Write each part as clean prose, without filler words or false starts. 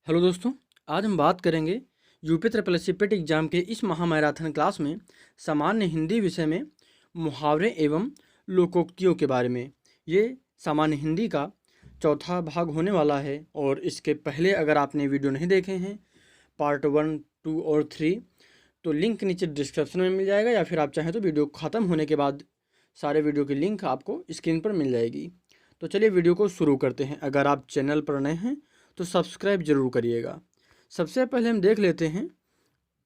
Hello दोस्तों, आज हम बात करेंगे UP triple S C PET exam के इस महामैराथन क्लास में सामान्य हिंदी विषय में मुहावरे एवं लोकोक्तियों के बारे में। ये सामान्य हिंदी का चौथा भाग होने वाला है और इसके पहले अगर आपने वीडियो नहीं देखे हैं पार्ट 1, 2 और 3 तो लिंक नीचे डिस्क्रिप्शन में मिल जाएगा, या फिर आप चाहें तो वीडियो ख़त्म होने के बाद सारे वीडियो की लिंक आपको स्क्रीन पर मिल जाएगी। तो चलिए वीडियो को शुरू करते हैं। अगर आप चैनल पर नए हैं तो सब्सक्राइब जरूर करिएगा। सबसे पहले हम देख लेते हैं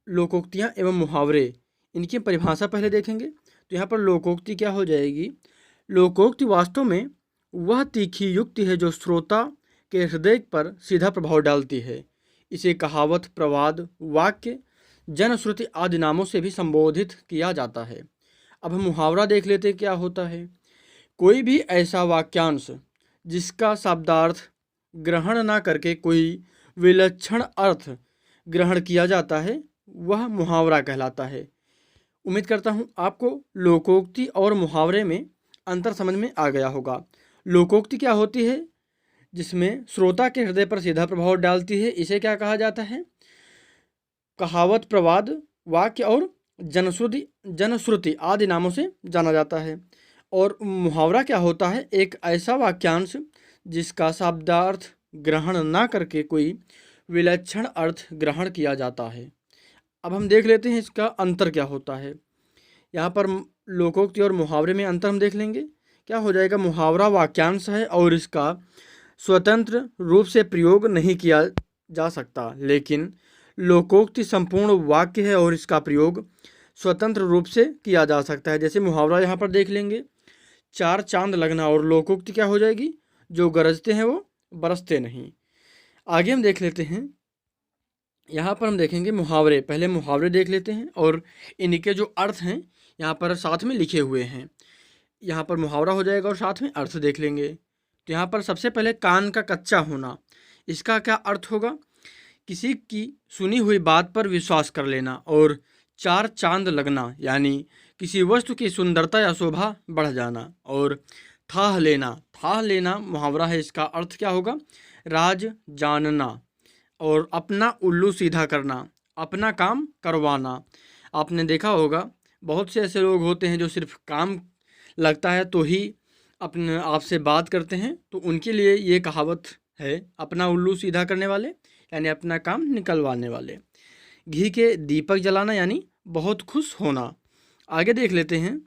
लोकोक्तियाँ एवं मुहावरे, इनकी परिभाषा पहले देखेंगे। तो यहाँ पर लोकोक्ति क्या हो जाएगी। लोकोक्ति वास्तव में वह तीखी युक्ति है जो श्रोता के हृदय पर सीधा प्रभाव डालती है। इसे कहावत, प्रवाद, वाक्य, जनश्रुति आदि नामों से भी संबोधित किया जाता है। अब हम मुहावरा देख लेते हैं क्या होता है। कोई भी ऐसा वाक्यांश जिसका शब्दार्थ ग्रहण ना करके कोई विलक्षण अर्थ ग्रहण किया जाता है वह मुहावरा कहलाता है। उम्मीद करता हूँ आपको लोकोक्ति और मुहावरे में अंतर समझ में आ गया होगा। लोकोक्ति क्या होती है, जिसमें श्रोता के हृदय पर सीधा प्रभाव डालती है, इसे क्या कहा जाता है। कहावत, प्रवाद, वाक्य और जनश्रुति आदि नामों से जाना जाता है। और मुहावरा क्या होता है, एक ऐसा वाक्यांश जिसका शब्दार्थ ग्रहण ना करके कोई विलक्षण अर्थ ग्रहण किया जाता है। अब हम देख लेते हैं इसका अंतर क्या होता है। यहाँ पर लोकोक्ति और मुहावरे में अंतर हम देख लेंगे। क्या हो जाएगा, मुहावरा वाक्यांश है और इसका स्वतंत्र रूप से प्रयोग नहीं किया जा सकता, लेकिन लोकोक्ति संपूर्ण वाक्य है और इसका प्रयोग स्वतंत्र रूप से किया जा सकता है। जैसे मुहावरा यहाँ पर देख लेंगे, चार चांद लगना, और लोकोक्ति क्या हो जाएगी, जो गरजते हैं वो बरसते नहीं। आगे हम देख लेते हैं, यहाँ पर हम देखेंगे मुहावरे। पहले मुहावरे देख लेते हैं और इनके जो अर्थ हैं यहाँ पर साथ में लिखे हुए हैं। यहाँ पर मुहावरा हो जाएगा और साथ में अर्थ देख लेंगे। तो यहाँ पर सबसे पहले कान का कच्चा होना, इसका क्या अर्थ होगा, किसी की सुनी हुई बात पर विश्वास कर लेना। और चार चांद लगना यानी किसी वस्तु की सुंदरता या शोभा बढ़ जाना। और थाह लेना मुहावरा है, इसका अर्थ क्या होगा, राज जानना। और अपना उल्लू सीधा करना, अपना काम करवाना। आपने देखा होगा बहुत से ऐसे लोग होते हैं जो सिर्फ काम लगता है तो ही अपने आप से बात करते हैं, तो उनके लिए ये कहावत है, अपना उल्लू सीधा करने वाले यानी अपना काम निकलवाने वाले। घी के दीपक जलाना यानी बहुत खुश होना। आगे देख लेते हैं,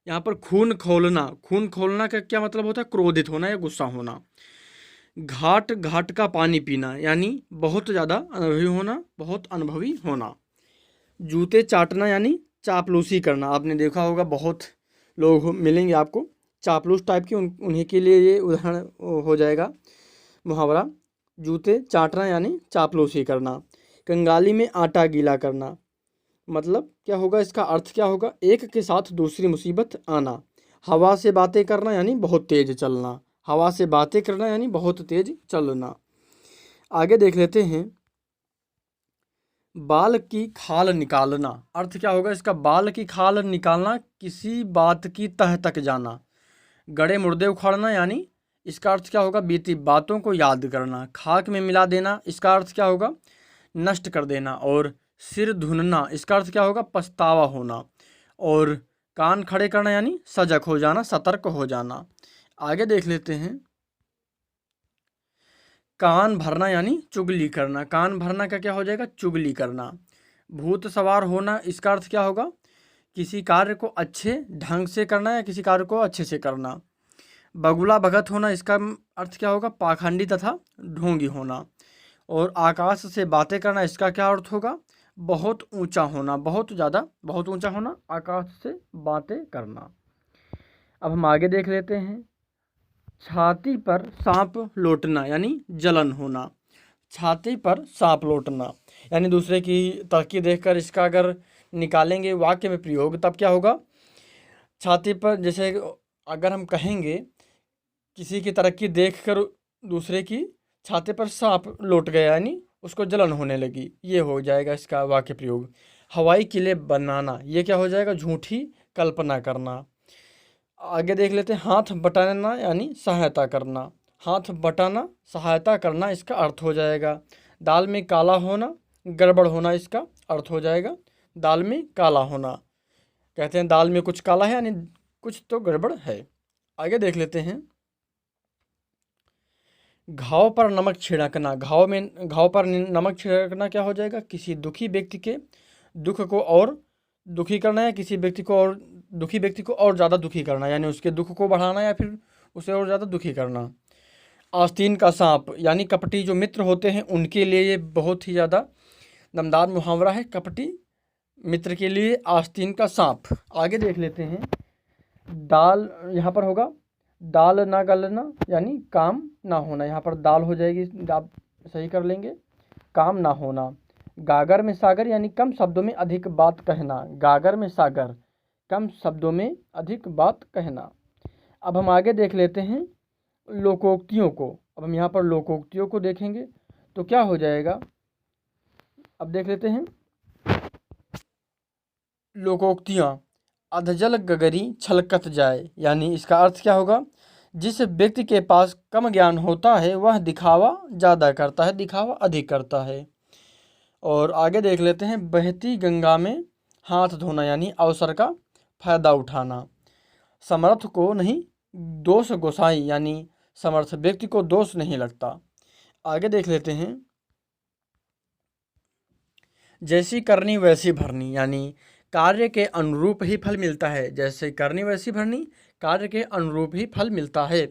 यहाँ पर खून खोलना का क्या मतलब होता है, क्रोधित होना या गुस्सा होना। घाट का पानी पीना यानी बहुत ज़्यादा अनुभवी होना। जूते चाटना यानी चापलूसी करना। आपने देखा होगा बहुत लोग मिलेंगे आपको चापलूस टाइप के, उन्हीं के लिए ये उदाहरण हो जाएगा मुहावरा। जूते चाटना यानी चापलूसी करना। कंगाली में आटा गीला करना, मतलब क्या होगा, इसका अर्थ क्या होगा, एक के साथ दूसरी मुसीबत आना। हवा से बातें करना यानी बहुत तेज चलना। हवा से बातें करना यानी बहुत तेज चलना। आगे देख लेते हैं, बाल की खाल निकालना। अर्थ क्या होगा इसका, बाल की खाल निकालना, किसी बात की तह तक जाना। गड़े मुर्दे उखाड़ना यानी इसका अर्थ क्या होगा, बीती बातों को याद करना। खाक में मिला देना, इसका अर्थ क्या होगा, नष्ट कर देना। और सिर धुनना, इसका अर्थ क्या होगा, पछतावा होना। और कान खड़े करना यानी सजग हो जाना, सतर्क हो जाना। आगे देख लेते हैं, कान भरना यानी चुगली करना। कान भरना का क्या हो जाएगा, चुगली करना। भूत सवार होना, इसका अर्थ क्या होगा, किसी कार्य को अच्छे ढंग से करना या किसी कार्य को अच्छे से करना। बगुला भगत होना, इसका अर्थ क्या होगा, पाखंडी तथा ढोंगी होना। और आकाश से बातें करना, इसका क्या अर्थ होगा, बहुत ऊंचा होना, बहुत ऊंचा होना, आकाश से बातें करना। अब हम आगे देख लेते हैं, छाती पर सांप लौटना यानी जलन होना। छाती पर सांप लौटना यानी दूसरे की तरक्की देखकर इसका अगर निकालेंगे वाक्य में प्रयोग तब क्या होगा, छाती पर, जैसे अगर हम कहेंगे किसी की तरक्की देखकर दूसरे की छाती पर सांप लौट गया यानी उसको जलन होने लगी, ये हो जाएगा इसका वाक्य प्रयोग। हवाई किले बनाना, ये क्या हो जाएगा, झूठी कल्पना करना। आगे देख लेते हैं, हाथ बटाना यानी सहायता करना। हाथ बटाना, सहायता करना इसका अर्थ हो जाएगा। दाल में काला होना, गड़बड़ होना इसका अर्थ हो जाएगा। दाल में काला होना, कहते हैं दाल में कुछ काला है यानी कुछ तो गड़बड़ है। आगे देख लेते हैं। घाव पर नमक छिड़कना, घाव पर नमक छिड़कना क्या हो जाएगा? किसी दुखी व्यक्ति के दुख को और दुखी करना, या किसी व्यक्ति को और दुखी व्यक्ति को और ज़्यादा दुखी करना, यानी उसके दुख को बढ़ाना या फिर उसे और ज़्यादा दुखी करना। आस्तीन का सांप, यानी कपटी जो मित्र होते हैं उनके लिए ये बहुत ही ज़्यादा दमदार मुहावरा है। कपटी मित्र के लिए आस्तीन का सांप। आगे देख लेते हैं। दाल यहाँ पर होगा दाल ना गलना, यानी काम ना होना। यहाँ पर दाल हो जाएगी, आप सही कर लेंगे, काम ना होना। गागर में सागर, यानी कम शब्दों में अधिक बात कहना। गागर में सागर, कम शब्दों में अधिक बात कहना। अब हम आगे देख लेते हैं लोकोक्तियों को। अब हम यहाँ पर लोकोक्तियों को देखेंगे तो क्या हो जाएगा, अब देख लेते हैं। लोकोक्तियाँ, अधजल गगरी छलकत जाए, यानी इसका अर्थ क्या होगा? जिस व्यक्ति के पास कम ज्ञान होता है वह दिखावा ज़्यादा करता है, दिखावा अधिक करता है। और आगे देख लेते हैं। बहती गंगा में हाथ धोना, यानी अवसर का फायदा उठाना। समर्थ को नहीं दोष गोसाई, यानी समर्थ व्यक्ति को दोष नहीं लगता। आगे देख लेते हैं। जैसी करनी वैसी भरनी, यानी कार्य के अनुरूप ही फल मिलता है। जैसे करनी वैसी भरनी, कार्य के अनुरूप ही फल मिलता है।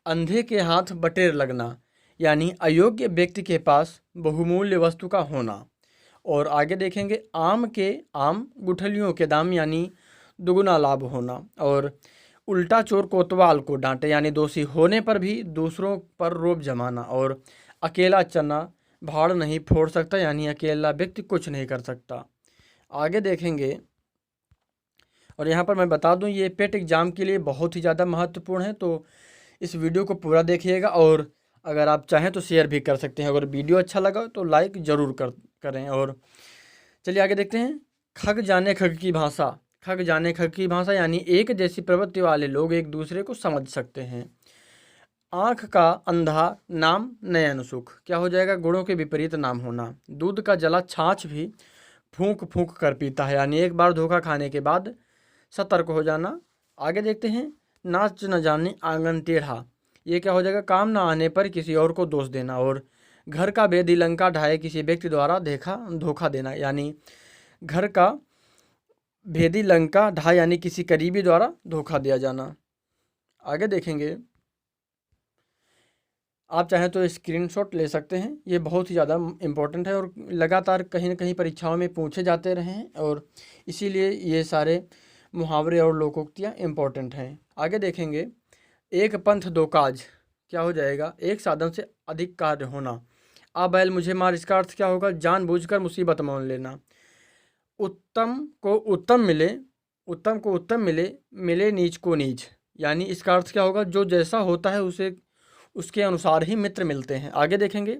अंधे के हाथ बटेर लगना, यानी अयोग्य व्यक्ति के पास बहुमूल्य वस्तु का होना। और आगे देखेंगे। आम गुठलियों के दाम, यानी दुगुना लाभ होना। और उल्टा चोर कोतवाल को डांटे, यानी दोषी होने पर भी दूसरों पर रोब जमाना। और अकेला चना भाड़ नहीं फोड़ सकता, यानी अकेला व्यक्ति कुछ नहीं कर सकता। आगे देखेंगे। और यहाँ पर मैं बता दूँ ये पेट एग्ज़ाम के लिए बहुत ही ज़्यादा महत्वपूर्ण है, तो इस वीडियो को पूरा देखिएगा। और अगर आप चाहें तो शेयर भी कर सकते हैं। अगर वीडियो अच्छा लगा तो लाइक ज़रूर करें। और चलिए आगे देखते हैं। खग जाने खग की भाषा, खग जाने खग की भाषा, यानी एक जैसी प्रवृत्ति वाले लोग एक दूसरे को समझ सकते हैं। आँख का अंधा नाम नयन सुख, क्या हो जाएगा? गुणों के विपरीत नाम होना। दूध का जला छाछ भी फूंक फूंक कर पीता है, यानी एक बार धोखा खाने के बाद सतर्क हो जाना। आगे देखते हैं। नाच न जाने आंगन टेढ़ा, ये क्या हो जाएगा? काम ना आने पर किसी और को दोष देना। और घर का भेदी लंका ढाए, किसी व्यक्ति द्वारा धोखा देना, यानी घर का भेदी लंका ढाए, यानी किसी करीबी द्वारा धोखा दिया जाना। आगे देखेंगे। आप चाहें तो स्क्रीनशॉट ले सकते हैं, ये बहुत ही ज़्यादा इम्पोर्टेंट है और लगातार कहीं ना कहीं परीक्षाओं में पूछे जाते रहे हैं, और इसीलिए ये सारे मुहावरे और लोकोक्तियाँ इम्पोर्टेंट हैं। आगे देखेंगे। एक पंथ दो काज, क्या हो जाएगा? एक साधन से अधिक कार्य होना। आ बैल मुझे मार, इसका अर्थ क्या होगा? जानबूझकर मुसीबत मान लेना। उत्तम को उत्तम मिले, मिले नीच को नीच, यानी इसका अर्थ क्या होगा? जो जैसा होता है उसे उसके अनुसार ही मित्र मिलते हैं। आगे देखेंगे।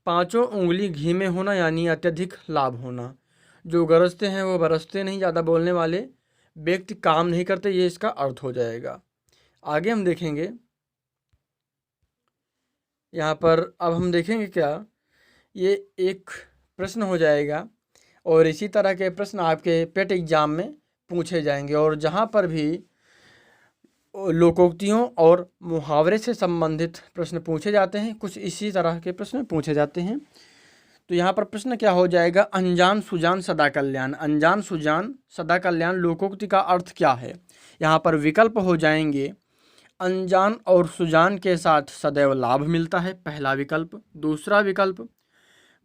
पांचों उंगली घी में होना, यानी अत्यधिक लाभ होना। जो गरजते हैं वो बरसते नहीं, ज़्यादा बोलने वाले व्यक्ति काम नहीं करते, ये इसका अर्थ हो जाएगा। आगे हम देखेंगे। यहाँ पर अब हम देखेंगे क्या, ये एक प्रश्न हो जाएगा और इसी तरह के प्रश्न आपके पेट एग्जाम में पूछे जाएंगे। और जहाँ पर भी लोकोक्तियों और मुहावरे से संबंधित प्रश्न पूछे जाते हैं, कुछ इसी तरह के प्रश्न पूछे जाते हैं। तो यहाँ पर प्रश्न क्या हो जाएगा? अनजान सुजान सदा कल्याण। अनजान सुजान सदा कल्याण लोकोक्ति का अर्थ क्या है? यहाँ पर विकल्प हो जाएंगे। अनजान और सुजान के साथ सदैव लाभ मिलता है, पहला विकल्प। दूसरा विकल्प,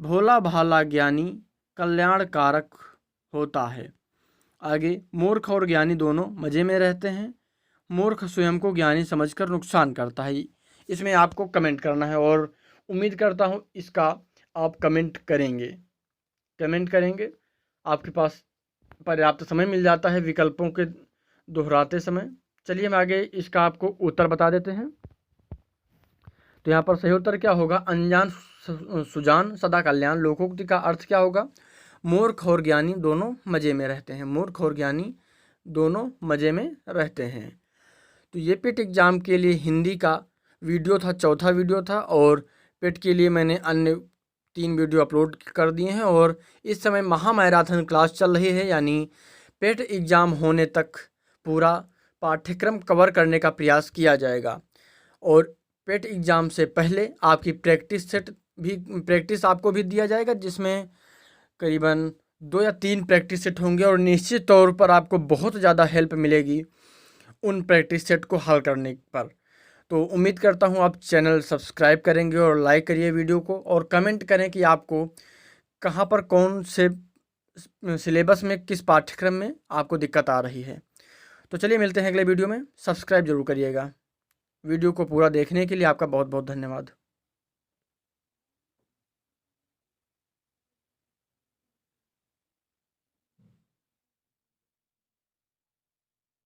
भोला भाला ज्ञानी कल्याण कारक होता है। आगे, मूर्ख और ज्ञानी दोनों मज़े में रहते हैं। मूर्ख स्वयं को ज्ञानी समझकर नुकसान करता है। इसमें आपको कमेंट करना है और उम्मीद करता हूँ इसका आप कमेंट करेंगे। आपके पास पर्याप्त समय मिल जाता है विकल्पों के दोहराते समय। चलिए हम आगे इसका आपको उत्तर बता देते हैं। तो यहाँ पर सही उत्तर क्या होगा? अनजान सुजान सदा कल्याण लोकोक्ति का अर्थ क्या होगा? मूर्ख और ज्ञानी दोनों मज़े में रहते हैं। मूर्ख और ज्ञानी दोनों मज़े में रहते हैं। तो ये पेट एग्ज़ाम के लिए हिंदी का वीडियो था, चौथा वीडियो था, और पेट के लिए मैंने अन्य 3 वीडियो अपलोड कर दिए हैं। और इस समय महामैराथन क्लास चल रही है, यानी पेट एग्ज़ाम होने तक पूरा पाठ्यक्रम कवर करने का प्रयास किया जाएगा। और पेट एग्ज़ाम से पहले आपकी प्रैक्टिस आपको भी दिया जाएगा, जिसमें करीबन 2 या 3 प्रैक्टिस सेट होंगे, और निश्चित तौर पर आपको बहुत ज़्यादा हेल्प मिलेगी उन प्रैक्टिस सेट को हल करने पर। तो उम्मीद करता हूँ आप चैनल सब्सक्राइब करेंगे और लाइक करिए वीडियो को, और कमेंट करें कि आपको कहाँ पर कौन से सिलेबस में, किस पाठ्यक्रम में आपको दिक्कत आ रही है। तो चलिए मिलते हैं अगले वीडियो में। सब्सक्राइब जरूर करिएगा। वीडियो को पूरा देखने के लिए आपका बहुत बहुत धन्यवाद।